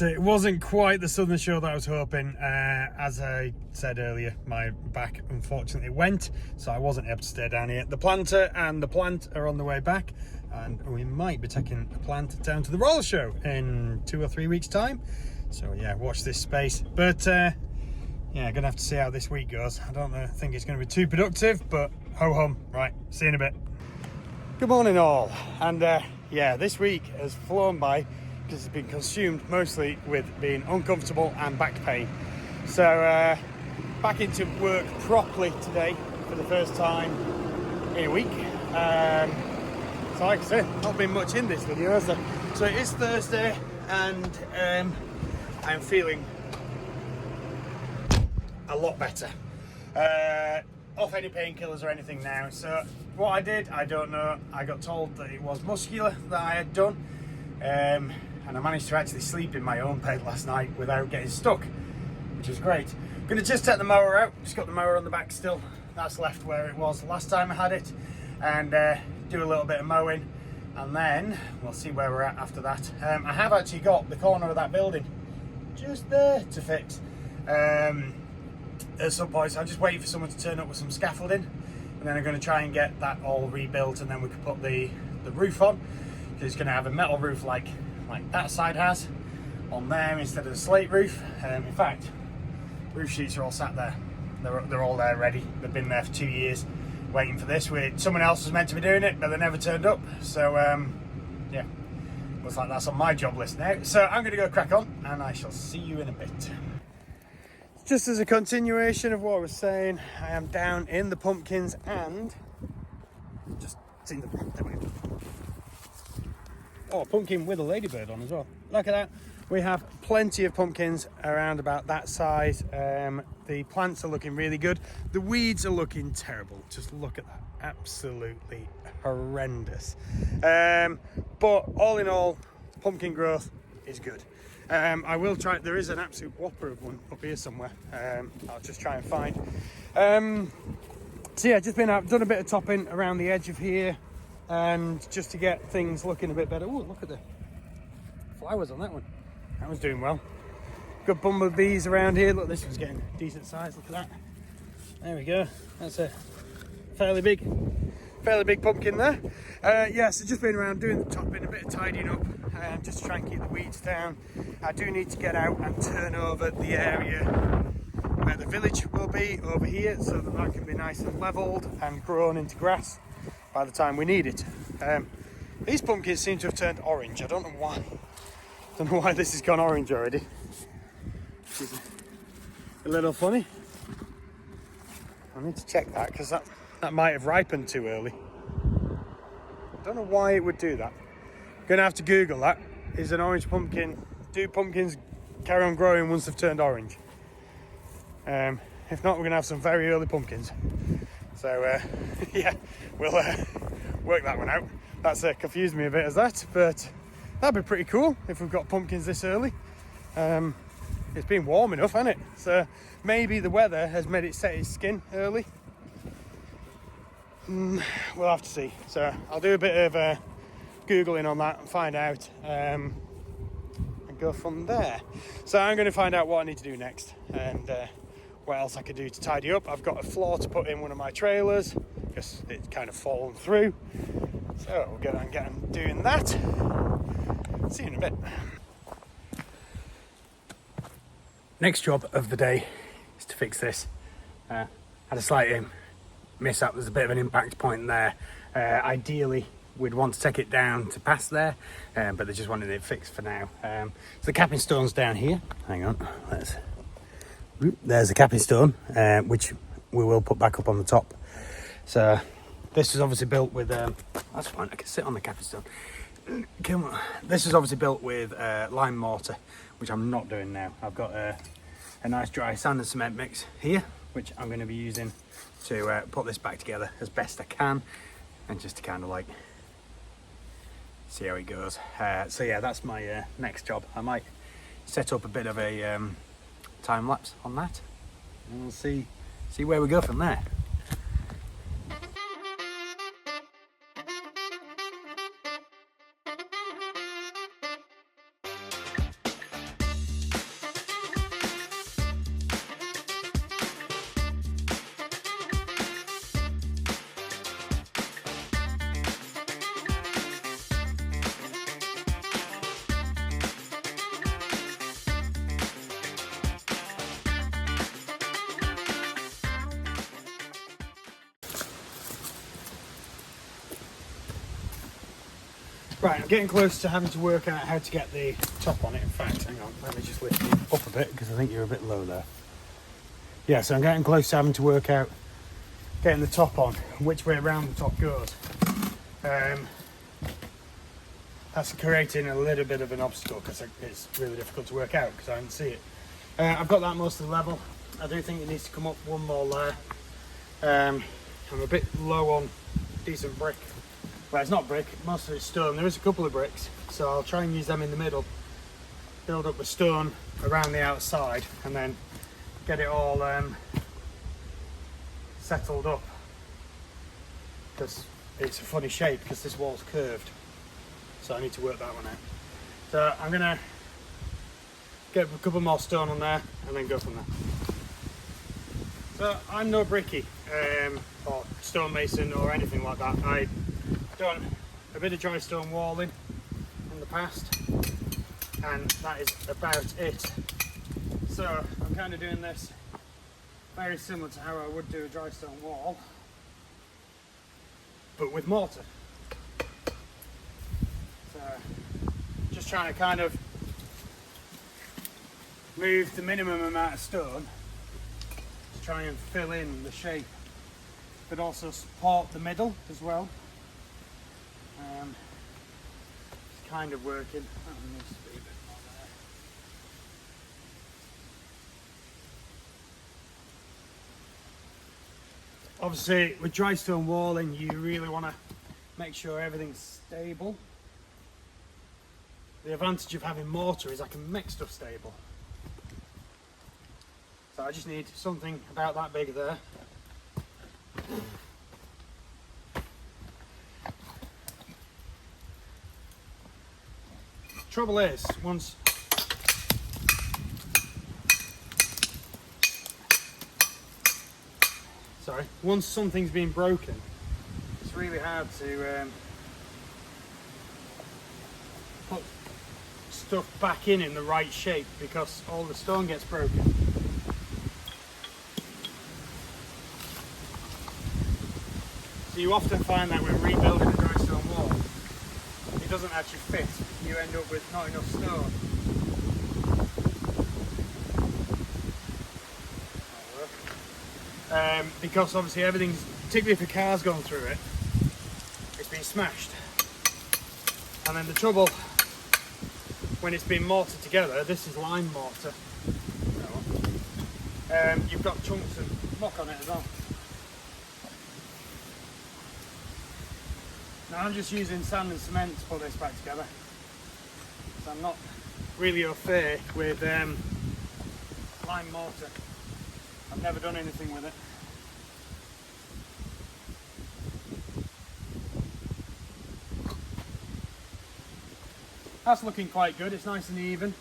yes, it wasn't quite the Southern Shore that I was hoping. As I said earlier, my back unfortunately went, so I wasn't able to stay down here. The planter and the plant are on the way back, and we might be taking the plant down to the roller show in 2 or 3 weeks' time. So yeah, watch this space. But yeah, gonna have to see how this week goes. I don't think it's gonna be too productive, but ho hum. Right, see you in a bit. Good morning all, and yeah, this week has flown by because it's been consumed mostly with being uncomfortable and back pain. So back into work properly today for the first time in a week. So like I said, not been much in this video, has there? So it is Thursday, and I'm feeling a lot better. Off any painkillers or anything now. So what I did, I don't know. I got told that it was muscular that I had done, and I managed to actually sleep in my own bed last night without getting stuck, which was great. I'm gonna just take the mower out. Just got the mower on the back still. That's left where it was the last time I had it, and do a little bit of mowing, and then we'll see where we're at after that. I have actually got the corner of that building just there to fix. At some point, so I'm just waiting for someone to turn up with some scaffolding, and then I'm going to try and get that all rebuilt, and then we can put the roof on, because it's going to have a metal roof like that side has on there instead of the slate roof. In fact, roof sheets are all sat there. They're all there ready. They've been there for 2 years waiting for this. Someone else was meant to be doing it, but they never turned up. So yeah, looks like that's on my job list now. So I'm going to go crack on, and I shall see you in a bit. Just as a continuation of what I was saying, I am down in the pumpkins and just seen the pumpkin with a ladybird on as well. Look at that. We have plenty of pumpkins around about that size. The plants are looking really good. The weeds are looking terrible. Just look at that. Absolutely horrendous. But all in all, pumpkin growth is good. I will try. There is an absolute whopper of one up here somewhere. I'll just try and find. So yeah, just been out, done a bit of topping around the edge of here, and just to get things looking a bit better. Oh, look at the flowers on that one. That was doing well. Good bumblebees around here. Look, this one's getting decent size. Look at that. There we go. That's a fairly big pumpkin there. Yeah, so just been around doing the topping, a bit of tidying up, just to try and keep the weeds down. I do need to get out and turn over the area where the village will be over here, so that can be nice and levelled and grown into grass by the time we need it. These pumpkins seem to have turned orange. I don't know why. Don't know why this has gone orange already. Which is a little funny. I need to check that, because that might have ripened too early. I don't know why it would do that. I'm gonna have to Google that. Is an orange pumpkin, do pumpkins carry on growing once they've turned orange? If not, we're gonna have some very early pumpkins. So yeah, we'll work that one out. That's confused me a bit as that, but that'd be pretty cool if we've got pumpkins this early. It's been warm enough, hasn't it? So maybe the weather has made it set its skin early. We'll have to see. So I'll do a bit of Googling on that and find out, and go from there. So I'm going to find out what I need to do next, and what else I could do to tidy up. I've got a floor to put in one of my trailers because it's kind of fallen through. So we'll get on doing that. See you in a bit. Next job of the day is to fix this. Had a slight mishap. There's a bit of an impact point there. Ideally we'd want to take it down to past there, but they just wanted it fixed for now. So the capping stone's down here. Hang on, there's the capping stone, which we will put back up on the top. So this was obviously built with that's fine, I can sit on the capping stone. This is obviously built with lime mortar, which I'm not doing now. I've got a nice dry sand and cement mix here, which I'm going to be using to put this back together as best I can, and just to kind of like see how it goes. So yeah, that's my next job. I might set up a bit of a time lapse on that, and we'll see where we go from there. Right, I'm getting close to having to work out how to get the top on it. In fact, hang on, let me just lift you up a bit because I think you're a bit low there. Yeah, so I'm getting close to having to work out getting the top on, which way around the top goes. That's creating a little bit of an obstacle because it's really difficult to work out because I didn't see it. I've got that mostly level. I do think it needs to come up one more layer. I'm a bit low on decent brick. Well, it's not brick, most of it's stone. There is a couple of bricks, so I'll try and use them in the middle, build up the stone around the outside, and then get it all settled up, because it's a funny shape because this wall's curved, so I need to work that one out. So I'm gonna get a couple more stone on there and then go from there. So I'm no bricky or stonemason or anything like that. I've done a bit of dry stone walling in the past, and that is about it. So I'm kind of doing this very similar to how I would do a dry stone wall, but with mortar. So just trying to kind of move the minimum amount of stone to try and fill in the shape, but also support the middle as well. It's kind of working. That one needs to be a bit more there. Obviously, with dry stone walling, you really want to make sure everything's stable. The advantage of having mortar is I can make stuff stable. So I just need something about that big there. Trouble is, once something's been broken, it's really hard to put stuff back in the right shape because all the stone gets broken. So you often find that when rebuilding a dry stone wall, it doesn't actually fit. You end up with not enough stone. Because obviously everything's, particularly if a car's gone through it, it's been smashed. And then the trouble when it's been mortared together, this is lime mortar, you've got chunks of muck on it as well. Now I'm just using sand and cement to put this back together. So I'm not really au fait with lime mortar. I've never done anything with it. That's looking quite good, it's nice and even.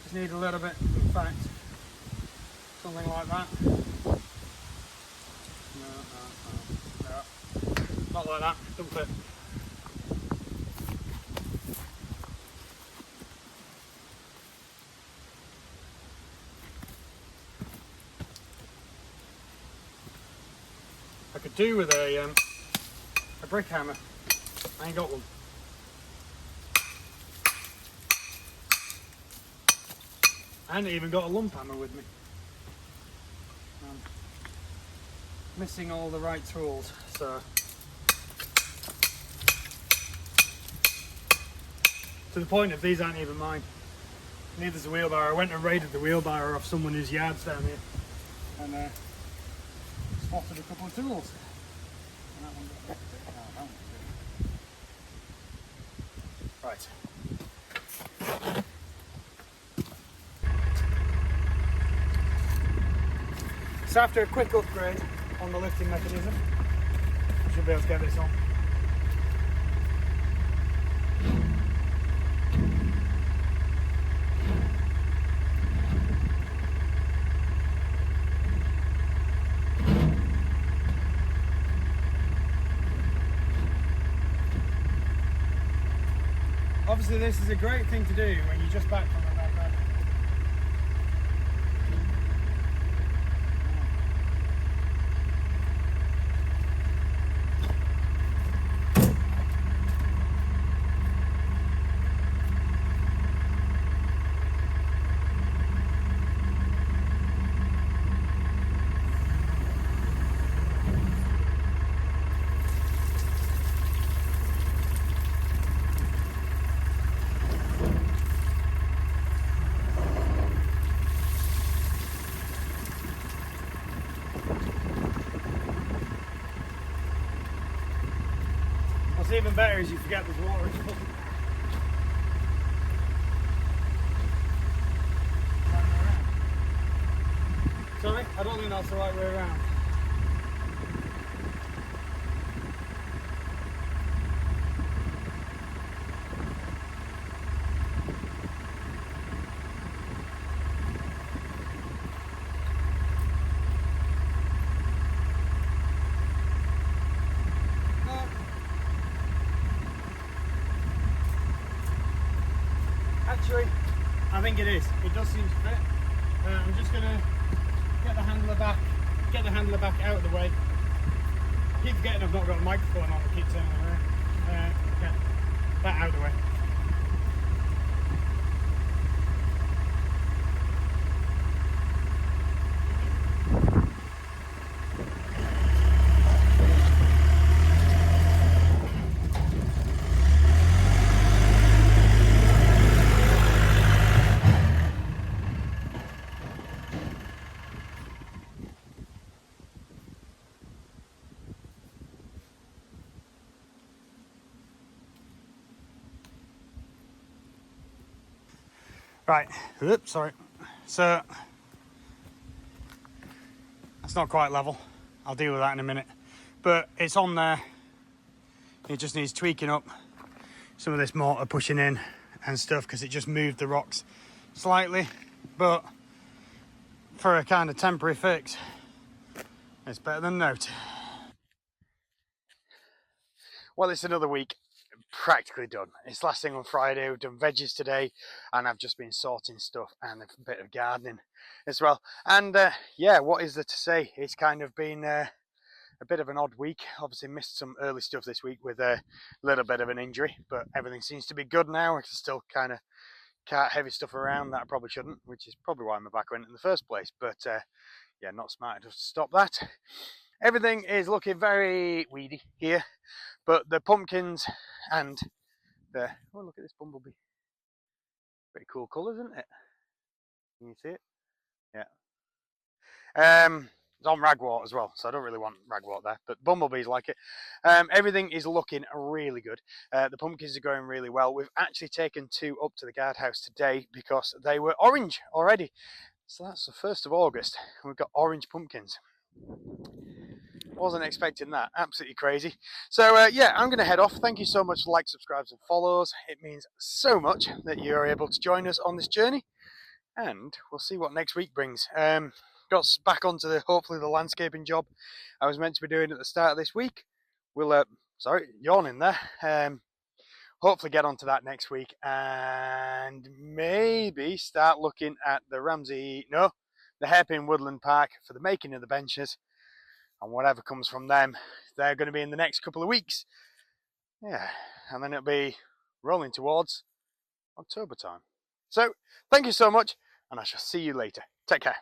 Just need a little bit, in fact, something like that. No, not like that, don't fit. I could do with a brick hammer. I ain't got one. I haven't even got a lump hammer with me. I'm missing all the right tools, so. To the point of these aren't even mine. Neither's a wheelbarrow. I went and raided the wheelbarrow off someone whose yard's down here and spotted a couple of tools. And that one got right. So after a quick upgrade on the lifting mechanism, I should be able to get this on. Obviously this is a great thing to do when you're just back from a bad ride. What's even better is you forget there's water in the bucket. Sorry, I don't think that's the right way around. Actually, I think it is. It does seem to fit. I'm just gonna get the handler back out of the way. I keep forgetting I've not got a microphone on. I keep turning around. Get that out of the way. Right, oops, sorry. So, that's not quite level. I'll deal with that in a minute. But it's on there. It just needs tweaking up. Some of this mortar pushing in and stuff because it just moved the rocks slightly. But for a kind of temporary fix, it's better than note. Well, it's another week practically done. It's last thing on Friday. We've done veggies today, and I've just been sorting stuff and a bit of gardening as well. And yeah, what is there to say? It's kind of been a bit of an odd week. Obviously missed some early stuff this week with a little bit of an injury, but everything seems to be good now. I can still kind of cart heavy stuff around that I probably shouldn't, which is probably why my back went in the first place. But yeah, not smart enough to stop that. Everything is looking very weedy here, but the pumpkins and the, oh, look at this bumblebee. Pretty cool colour, isn't it? Can you see it? Yeah. It's on ragwort as well, so I don't really want ragwort there, but bumblebees like it. Everything is looking really good. The pumpkins are going really well. We've actually taken 2 up to the guardhouse today because they were orange already. So that's the 1st of August, and we've got orange pumpkins. Wasn't expecting that. Absolutely crazy. So yeah, I'm going to head off. Thank you so much for likes, subscribes and follows. It means so much that you're able to join us on this journey, and we'll see what next week brings. Got back onto hopefully the landscaping job I was meant to be doing at the start of this week. We'll sorry, yawning there. Hopefully get onto that next week and maybe start looking at the Hairpin Woodland Park for the making of the benches, and whatever comes from them, they're going to be in the next couple of weeks. Yeah, and then it'll be rolling towards October time. So thank you so much, and I shall see you later. Take care.